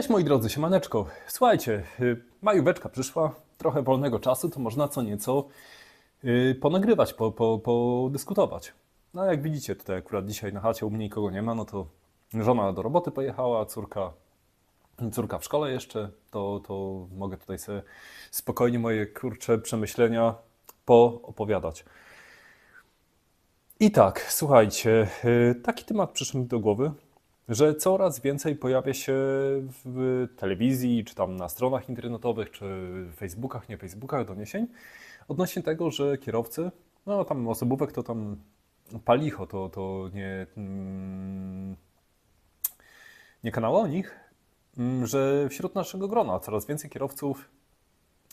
Cześć moi drodzy, siemaneczko. Słuchajcie, majóweczka przyszła, trochę wolnego czasu, to można co nieco ponagrywać, podyskutować. No jak widzicie, tutaj akurat dzisiaj na chacie u mnie nikogo nie ma, no to żona do roboty pojechała, córka w szkole jeszcze, to mogę tutaj sobie spokojnie moje kurcze przemyślenia poopowiadać. I tak, słuchajcie, taki temat przyszedł mi do głowy, że coraz więcej pojawia się w telewizji, czy tam na stronach internetowych, czy Facebookach, nie Facebookach doniesień odnośnie tego, że kierowcy, no tam osobówek to tam palicho, to nie kanał o nich, że wśród naszego grona coraz więcej kierowców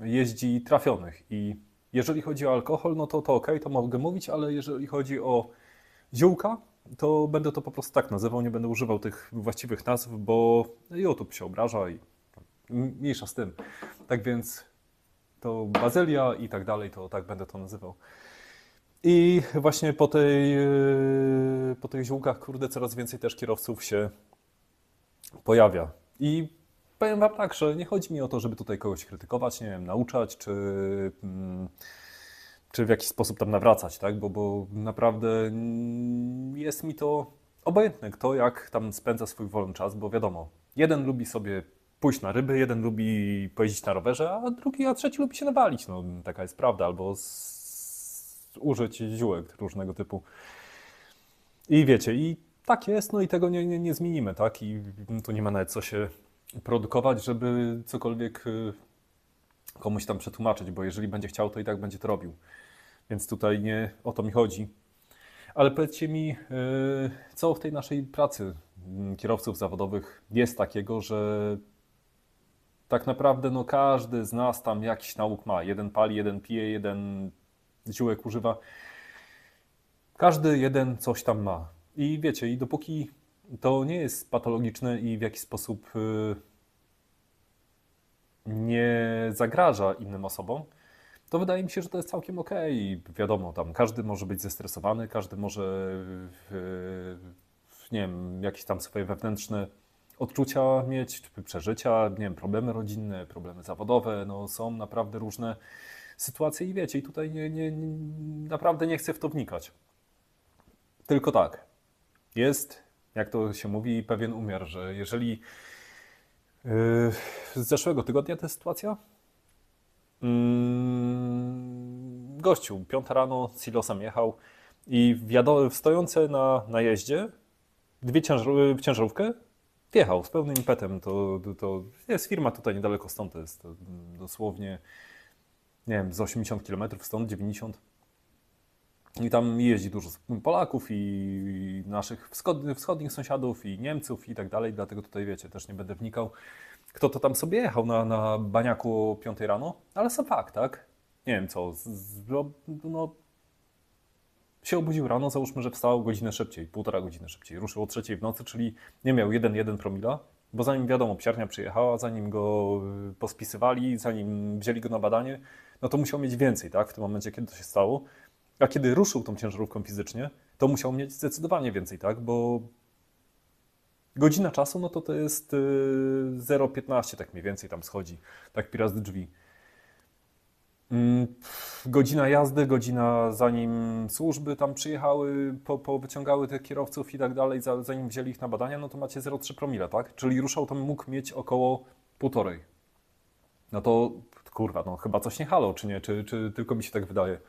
jeździ trafionych i jeżeli chodzi o alkohol, no to okej, to mogę mówić, ale jeżeli chodzi o ziółka, to będę to po prostu tak nazywał, nie będę używał tych właściwych nazw, bo YouTube się obraża i mniejsza z tym. Tak więc to bazylia i tak dalej, to tak będę to nazywał. I właśnie po tych ziółkach, kurde, coraz więcej też kierowców się pojawia. I powiem wam tak, że nie chodzi mi o to, żeby tutaj kogoś krytykować, nie wiem, nauczać, czy w jakiś sposób tam nawracać, tak? Bo naprawdę jest mi to obojętne, kto jak tam spędza swój wolny czas, bo wiadomo, jeden lubi sobie pójść na ryby, jeden lubi pojeździć na rowerze, a trzeci lubi się nawalić, no taka jest prawda, albo użyć ziółek różnego typu. I wiecie, i tak jest, no i tego nie zmienimy, tak? I tu nie ma nawet co się produkować, żeby cokolwiek komuś tam przetłumaczyć, bo jeżeli będzie chciał, to i tak będzie to robił. Więc tutaj nie o to mi chodzi. Ale powiedzcie mi, co w tej naszej pracy kierowców zawodowych jest takiego, że tak naprawdę no, każdy z nas tam jakiś nauk ma. Jeden pali, jeden pije, jeden ziółek używa. Każdy jeden coś tam ma. I wiecie, i dopóki to nie jest patologiczne i w jakiś sposób nie zagraża innym osobom, to wydaje mi się, że to jest całkiem okej. I wiadomo, tam każdy może być zestresowany, każdy może, nie wiem, jakieś tam swoje wewnętrzne odczucia mieć, przeżycia, nie wiem, problemy rodzinne, problemy zawodowe, no są naprawdę różne sytuacje i wiecie, i tutaj naprawdę nie chcę w to wnikać. Tylko tak, jest, jak to się mówi, pewien umiar, że jeżeli z zeszłego tygodnia ta sytuacja, gościu, 5 rano z silosem jechał i stojące na jeździe ciężarówkę wjechał z pełnym impetem. To jest firma tutaj niedaleko stąd, to jest to dosłownie, nie wiem, z 80 km stąd, 90. I tam jeździ dużo Polaków i naszych wschodnich sąsiadów i Niemców i tak dalej, dlatego tutaj wiecie, też nie będę wnikał, kto to tam sobie jechał na baniaku o 5 rano, ale sam fakt, tak? Nie wiem co, no, się obudził rano, załóżmy, że wstał godzinę szybciej, 1,5 godziny szybciej, ruszył o 3 w nocy, czyli nie miał 1,1 promila, bo zanim wiadomo, psiarnia przyjechała, zanim go pospisywali, zanim wzięli go na badanie, no to musiał mieć więcej, tak? W tym momencie, kiedy to się stało. A kiedy ruszył tą ciężarówką fizycznie, to musiał mieć zdecydowanie więcej, tak? Bo godzina czasu, no to jest 0,15 tak mniej więcej tam schodzi, tak pi raz drzwi. Godzina jazdy, godzina zanim służby tam przyjechały, wyciągały tych kierowców i tak dalej, zanim wzięli ich na badania, no to macie 0,3 promila, tak? Czyli ruszał to mógł mieć około 1,5. No to kurwa, no chyba coś nie halo, czy nie? Czy tylko mi się tak wydaje?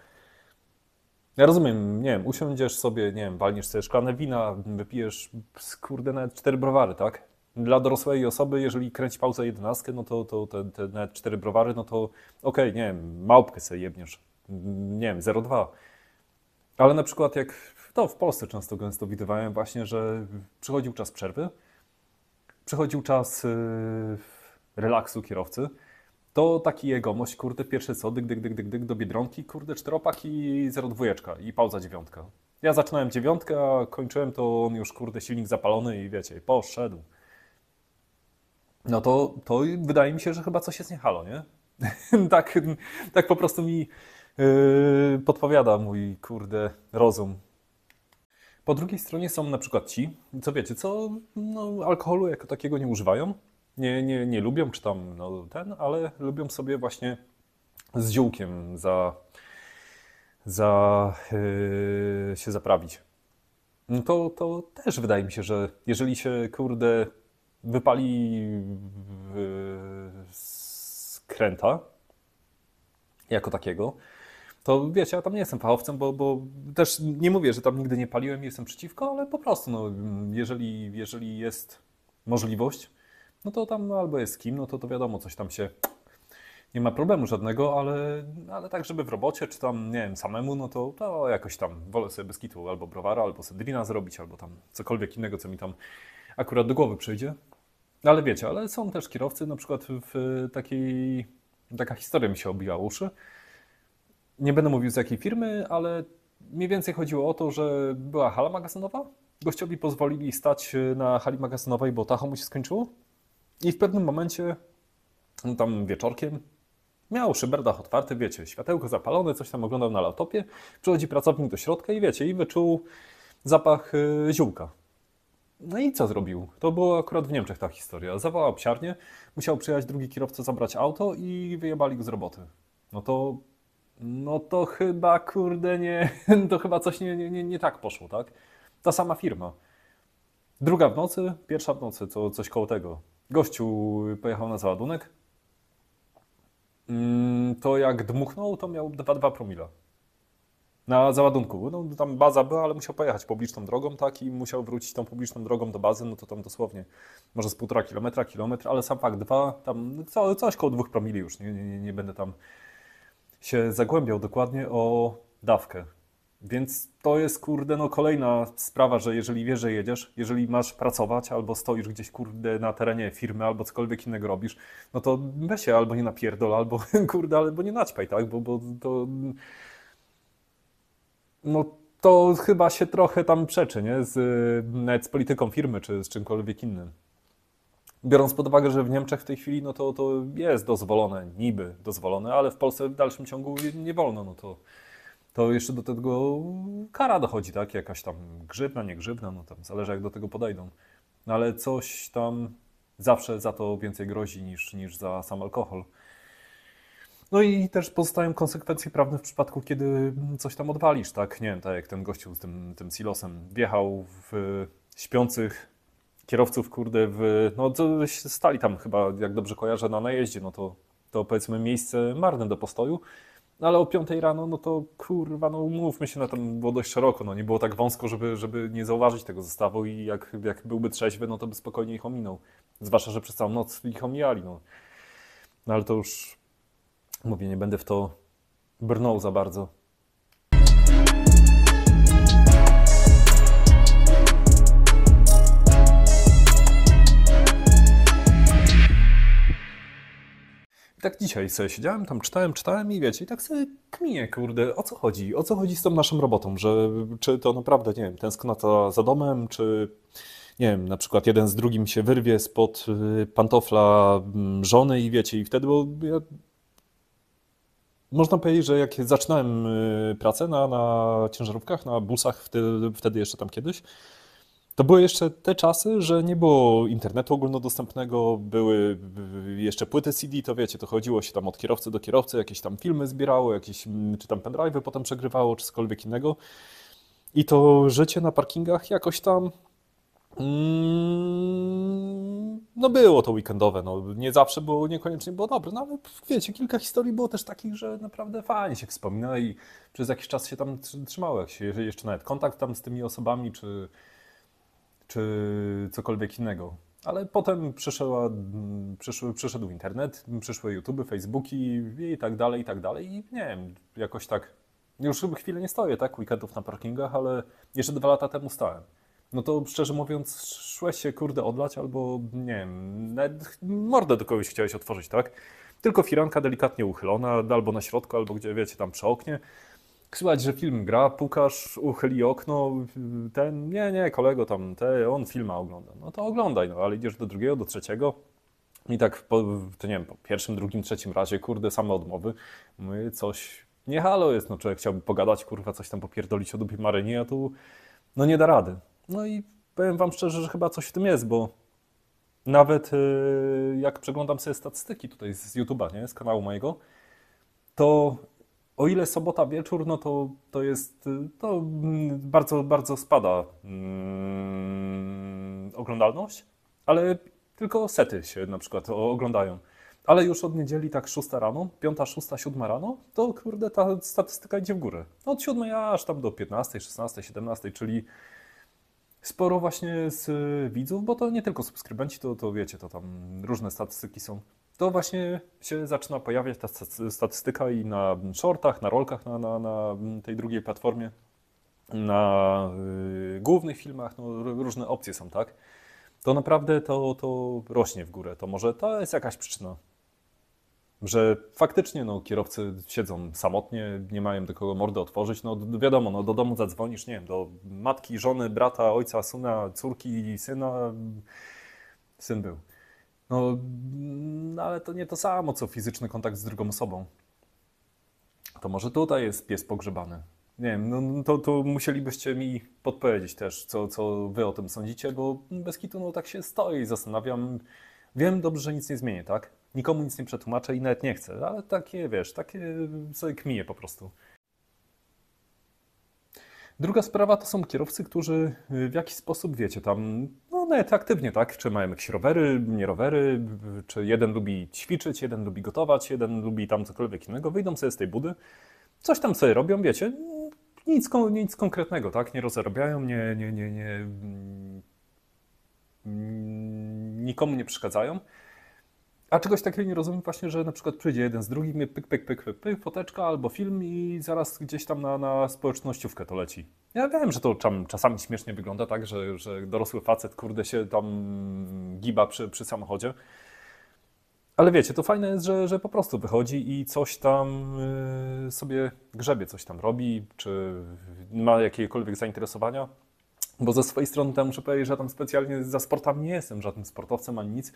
Ja rozumiem, nie wiem, usiądziesz sobie, nie wiem, walniesz sobie szklanę wina, wypijesz, kurde, nawet 4 browary, tak? Dla dorosłej osoby, jeżeli kręci pauzę 11, no to te nawet 4 browary, no to okej, nie wiem, małpkę sobie jebniesz, nie wiem, 0,2. Ale na przykład jak, to w Polsce często gęsto widywałem właśnie, że przychodził czas przerwy, przychodził czas relaksu kierowcy, to taki jegomość, kurde, pierwsze co, dyk do Biedronki, kurde, 4-pak i 0,2 i pauza 9. Ja zaczynałem 9, a kończyłem to on już, kurde, silnik zapalony i wiecie, poszedł. No to wydaje mi się, że chyba coś jest nie halo, nie? tak po prostu mi podpowiada mój, kurde, rozum. Po drugiej stronie są na przykład ci, co wiecie, co no, alkoholu jako takiego nie używają, nie lubią, czy tam no, ale lubią sobie właśnie z ziółkiem się zaprawić. No to też wydaje mi się, że jeżeli się, kurde, wypali skręta jako takiego, to wiecie, ja tam nie jestem fachowcem, bo też nie mówię, że tam nigdy nie paliłem i jestem przeciwko, ale po prostu, no, jeżeli jest możliwość, no to tam albo jest kim, no to wiadomo, coś tam się nie ma problemu żadnego, ale tak, żeby w robocie, czy tam, nie wiem, samemu, no to jakoś tam wolę sobie bez kitu albo browara, albo sobie drina zrobić, albo tam cokolwiek innego, co mi tam akurat do głowy przyjdzie. Ale wiecie, ale są też kierowcy, na przykład taka historia mi się obiła uszy. Nie będę mówił z jakiej firmy, ale mniej więcej chodziło o to, że była hala magazynowa. Gościowi pozwolili stać na hali magazynowej, bo tacho mu się skończyło. I w pewnym momencie, no tam wieczorkiem, miał szyberdach otwarty, wiecie, światełko zapalone, coś tam oglądał na laptopie. Przychodzi pracownik do środka i wiecie, i wyczuł zapach ziółka. No i co zrobił? To było akurat w Niemczech ta historia. Zawołał psiarnię, musiał przyjechać drugi kierowca, zabrać auto i wyjebali go z roboty. No to chyba, kurde, nie, to chyba coś nie tak poszło, tak? Ta sama firma. Druga w nocy, pierwsza w nocy, coś koło tego. Gościu pojechał na załadunek. To jak dmuchnął, to miał 2,2 promila. Na załadunku. No tam baza była, ale musiał pojechać publiczną drogą, tak? I musiał wrócić tą publiczną drogą do bazy, no to tam dosłownie może z 1,5 kilometra, kilometr, ale sam fakt 2, tam coś koło 2 promili już. Nie będę tam się zagłębiał dokładnie o dawkę. Więc to jest, kurde, no kolejna sprawa, że jeżeli wiesz, że jedziesz, jeżeli masz pracować, albo stoisz gdzieś, kurde, na terenie firmy, albo cokolwiek innego robisz, no to weź się albo nie napierdol, albo, kurde, albo nie naćpaj, tak? Bo to... No to chyba się trochę tam przeczy, nie? Nawet z polityką firmy, czy z czymkolwiek innym. Biorąc pod uwagę, że w Niemczech w tej chwili, no to jest dozwolone, niby dozwolone, ale w Polsce w dalszym ciągu nie wolno, no to jeszcze do tego kara dochodzi, tak? Jakaś tam grzywna, nie grzywna, no tam zależy jak do tego podejdą. No ale coś tam zawsze za to więcej grozi niż za sam alkohol. No i też pozostają konsekwencje prawne w przypadku, kiedy coś tam odwalisz, tak? Nie wiem, tak jak ten gościu z tym silosem wjechał w śpiących kierowców, kurde, no to stali tam chyba, jak dobrze kojarzę, na najeździe, no to powiedzmy miejsce marne do postoju. No ale o 5 rano, no to kurwa, no umówmy się, tam było dość szeroko, no nie było tak wąsko, żeby nie zauważyć tego zestawu i jak byłby trzeźwy, no to by spokojnie ich ominął. Zwłaszcza, że przez całą noc ich omijali, no. No ale to już, mówię, nie będę w to brnął za bardzo. I tak dzisiaj sobie siedziałem, tam czytałem i wiecie, i tak sobie kminię, kurde, o co chodzi? O co chodzi z tą naszą robotą? Czy to naprawdę, nie wiem, tęsknota za domem, czy, nie wiem, na przykład jeden z drugim się wyrwie spod pantofla żony i wiecie, i wtedy, bo ja, można powiedzieć, że jak zaczynałem pracę na ciężarówkach, na busach, wtedy jeszcze tam kiedyś, to były jeszcze te czasy, że nie było internetu ogólnodostępnego, były jeszcze płyty CD, to wiecie, to chodziło się tam od kierowcy do kierowcy, jakieś tam filmy zbierało, jakieś, czy tam pendrive'y potem przegrywało, czy cokolwiek innego. I to życie na parkingach jakoś tam, no było to weekendowe, no nie zawsze było, niekoniecznie było dobre, no ale wiecie, kilka historii było też takich, że naprawdę fajnie się wspomina i przez jakiś czas się tam trzymało, jak się jeszcze nawet kontakt tam z tymi osobami, czy cokolwiek innego. Ale potem przyszedł internet, przyszły YouTube, Facebooki i tak dalej, i tak dalej. I nie wiem, jakoś tak, już chwilę nie stoję, tak, weekendów na parkingach, ale jeszcze 2 lata temu stałem. No to szczerze mówiąc, szłeś się, kurde, odlać albo, nie wiem, nawet mordę do kogoś chciałeś otworzyć, tak? Tylko firanka delikatnie uchylona, albo na środku, albo gdzie, wiecie, tam przy oknie. Słychać, że film gra, pukasz, uchyli okno, nie, kolego tam, on filma ogląda. No to oglądaj, no, ale idziesz do drugiego, do trzeciego i tak to nie wiem, po pierwszym, drugim, trzecim razie, kurde, same odmowy, mówię, coś nie halo jest, no człowiek chciałby pogadać, kurwa, coś tam popierdolić o dupie Maryni, a tu, no nie da rady. No i powiem wam szczerze, że chyba coś w tym jest, bo Nawet jak przeglądam sobie statystyki tutaj z YouTube'a, nie, z kanału mojego, to o ile sobota wieczór, no to jest, to bardzo, bardzo spada oglądalność, ale tylko sety się na przykład oglądają. Ale już od niedzieli tak 6 rano, 5, 6, 7 rano, to kurde ta statystyka idzie w górę. No od 7 aż tam do 15, 16, 17, czyli sporo właśnie z widzów, bo to nie tylko subskrybenci, to wiecie, to tam różne statystyki są. To właśnie się zaczyna pojawiać ta statystyka i na shortach, na rolkach na tej drugiej platformie, na głównych filmach, no, różne opcje są, tak? To naprawdę to rośnie w górę. To może to jest jakaś przyczyna, że faktycznie no, kierowcy siedzą samotnie, nie mają do kogo mordę otworzyć. No wiadomo, no, do domu zadzwonisz, nie wiem, do matki, żony, brata, ojca, syna, córki, syna. Syn był. No, ale to nie to samo, co fizyczny kontakt z drugą osobą. To może tutaj jest pies pogrzebany. Nie wiem, no, to musielibyście mi podpowiedzieć też, co wy o tym sądzicie, bo bez kitu no, tak się stoję i zastanawiam. Wiem dobrze, że nic nie zmienię, tak? Nikomu nic nie przetłumaczę i nawet nie chcę, ale takie, wiesz, takie sobie kmiję po prostu. Druga sprawa to są kierowcy, którzy w jakiś sposób, wiecie, tam, no nawet aktywnie, tak? Czy mają jakieś rowery, nie rowery, czy jeden lubi ćwiczyć, jeden lubi gotować, jeden lubi tam cokolwiek innego, wyjdą sobie z tej budy, coś tam sobie robią, wiecie, nic konkretnego, tak? Nie rozrabiają, nikomu nie przeszkadzają. A czegoś takiego nie rozumiem właśnie, że na przykład przyjdzie jeden z drugim, pyk, foteczka albo film i zaraz gdzieś tam na społecznościówkę to leci. Ja wiem, że to czasami śmiesznie wygląda tak, że dorosły facet, kurde, się tam giba przy samochodzie. Ale wiecie, to fajne jest, że po prostu wychodzi i coś tam sobie grzebie, coś tam robi, czy ma jakiekolwiek zainteresowania. Bo ze swojej strony tam muszę powiedzieć, że tam specjalnie za sportami nie jestem żadnym sportowcem ani nic.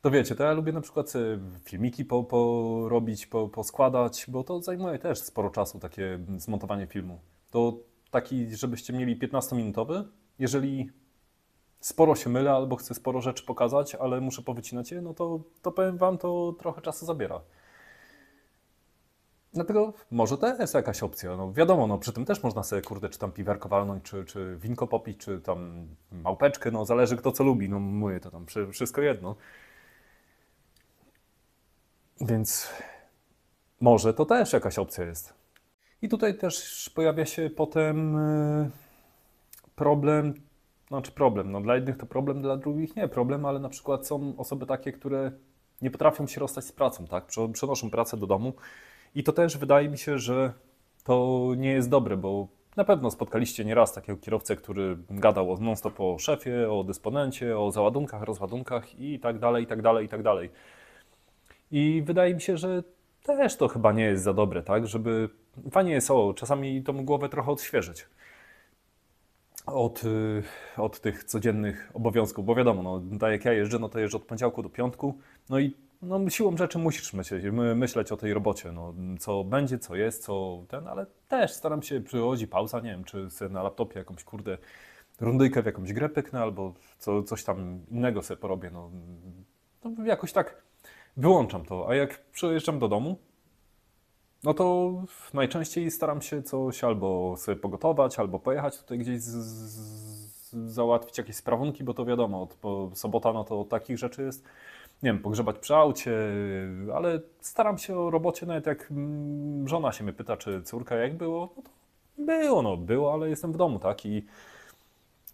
To wiecie, to ja lubię na przykład sobie filmiki porobić, poskładać, bo to zajmuje też sporo czasu, takie zmontowanie filmu. To taki, żebyście mieli 15-minutowy, jeżeli sporo się mylę albo chcę sporo rzeczy pokazać, ale muszę powycinać je, no to powiem wam, to trochę czasu zabiera. Dlatego może to jest jakaś opcja. No wiadomo, no przy tym też można sobie, kurde, czy tam piwerko walnąć, czy winko popić, czy tam małpeczkę, no zależy kto co lubi, no mówię to tam wszystko jedno. Więc może to też jakaś opcja jest. I tutaj też pojawia się potem problem, znaczy problem, no dla jednych to problem, dla drugich nie problem, ale na przykład są osoby takie, które nie potrafią się rozstać z pracą, tak? Przenoszą pracę do domu i to też wydaje mi się, że to nie jest dobre, bo na pewno spotkaliście nieraz takiego kierowcę, który gadał non-stop o szefie, o dysponencie, o załadunkach, rozładunkach i tak dalej, i tak dalej, i tak dalej. I wydaje mi się, że też to chyba nie jest za dobre, tak? Żeby fajnie jest czasami tą głowę trochę odświeżyć od tych codziennych obowiązków, bo wiadomo, no, tak jak ja jeżdżę, no to jeżdżę od poniedziałku do piątku, no i no, siłą rzeczy musisz myśleć o tej robocie, no, co będzie, co jest, co ten, ale też staram się, przychodzi pauza, nie wiem, czy sobie na laptopie jakąś, kurde, rundyjkę w jakąś grę pyknę, albo coś tam innego sobie porobię, no jakoś tak wyłączam to, a jak przyjeżdżam do domu, no to najczęściej staram się coś albo sobie pogotować, albo pojechać tutaj gdzieś załatwić jakieś sprawunki, bo to wiadomo, sobota no to takich rzeczy jest, nie wiem, pogrzebać przy aucie, ale staram się o robocie, nawet jak żona się mnie pyta, czy córka jak było, no to było, ale jestem w domu, tak, i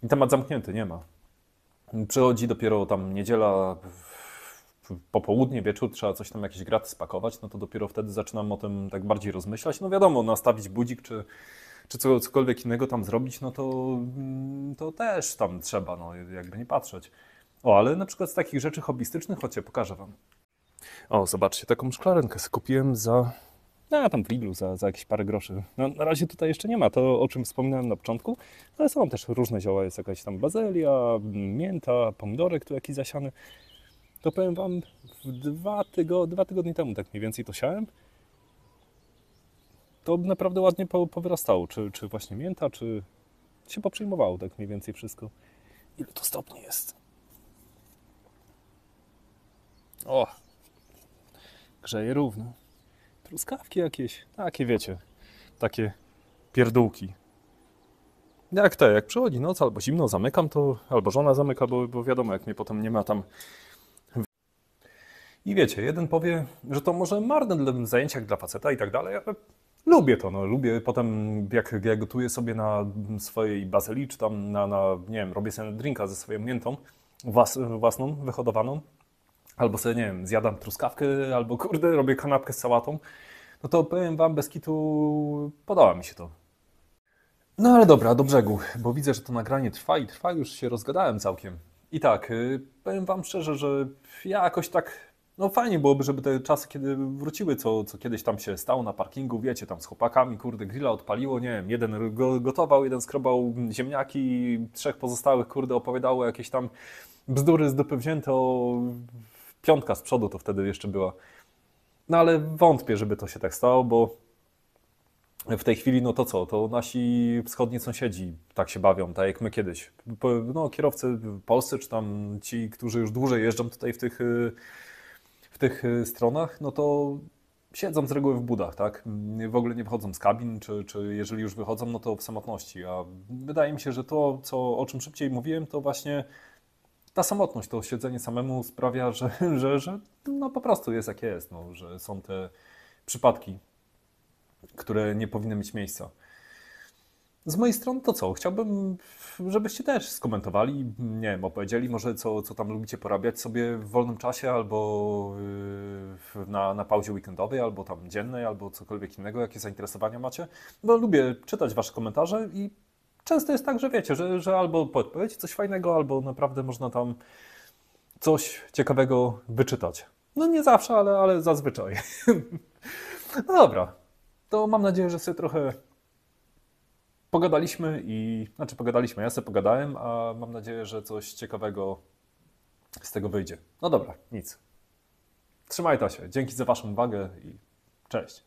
temat zamknięty, nie ma. Przychodzi dopiero tam niedziela, popołudnie, wieczór, trzeba coś tam jakieś graty spakować, no to dopiero wtedy zaczynam o tym tak bardziej rozmyślać. No wiadomo, nastawić budzik czy cokolwiek innego tam zrobić, no to też tam trzeba, no jakby nie patrzeć. O, ale na przykład z takich rzeczy hobbystycznych, chodźcie, pokażę wam. O, zobaczcie, taką szklarenkę skupiłem tam w Lidlu za jakieś parę groszy. No, na razie tutaj jeszcze nie ma to, o czym wspominałem na początku, ale są też różne zioła, jest jakaś tam bazylia, mięta, pomidorek tu jakiś zasiany. To powiem wam, dwa tygodnie temu tak mniej więcej to siałem. To naprawdę ładnie powyrastało. Czy właśnie mięta, czy się poprzyjmowało tak mniej więcej wszystko. Ile to stopni jest? O, grzeje równo. Truskawki jakieś, takie wiecie, takie pierdółki. Jak przychodzi noc albo zimno, zamykam to, albo żona zamyka, bo wiadomo, jak mnie potem nie ma tam. I wiecie, jeden powie, że to może marne zajęcia jak dla faceta i tak dalej, ale lubię to, no. Lubię potem, jak gotuję sobie na swojej bazylii, czy tam nie wiem, robię sobie drinka ze swoją miętą własną, wyhodowaną, albo sobie, nie wiem, zjadam truskawkę, albo kurde, robię kanapkę z sałatą, no to powiem wam, bez kitu podoba mi się to. No ale dobra, do brzegu, bo widzę, że to nagranie trwa i trwa, już się rozgadałem całkiem. I tak, powiem wam szczerze, że ja jakoś tak, no fajnie byłoby, żeby te czasy, kiedy wróciły, co kiedyś tam się stało na parkingu, wiecie, tam z chłopakami, kurde, grilla odpaliło, nie wiem, jeden gotował, jeden skrobał ziemniaki, trzech pozostałych, kurde, opowiadało jakieś tam bzdury z dupy wzięte, piątka z przodu to wtedy jeszcze była. No ale wątpię, żeby to się tak stało, bo w tej chwili, no to co, to nasi wschodni sąsiedzi tak się bawią, tak jak my kiedyś. No, kierowcy polscy, czy tam ci, którzy już dłużej jeżdżą tutaj w tych stronach, no to siedzą z reguły w budach, tak? W ogóle nie wychodzą z kabin, czy jeżeli już wychodzą, no to w samotności. A wydaje mi się, że to, o czym szybciej mówiłem, to właśnie ta samotność, to siedzenie samemu sprawia, że no po prostu jest jak jest, no, że są te przypadki, które nie powinny mieć miejsca. Z mojej strony to co? Chciałbym, żebyście też skomentowali, nie wiem, opowiedzieli może co tam lubicie porabiać sobie w wolnym czasie albo na pauzie weekendowej, albo tam dziennej, albo cokolwiek innego, jakie zainteresowania macie. Bo lubię czytać wasze komentarze i często jest tak, że wiecie, że albo podpowiedź coś fajnego, albo naprawdę można tam coś ciekawego wyczytać. No nie zawsze, ale zazwyczaj. No dobra, to mam nadzieję, że sobie trochę pogadaliśmy, ja sobie pogadałem, a mam nadzieję, że coś ciekawego z tego wyjdzie. No dobra, nic. Trzymajcie się, dzięki za waszą uwagę i cześć.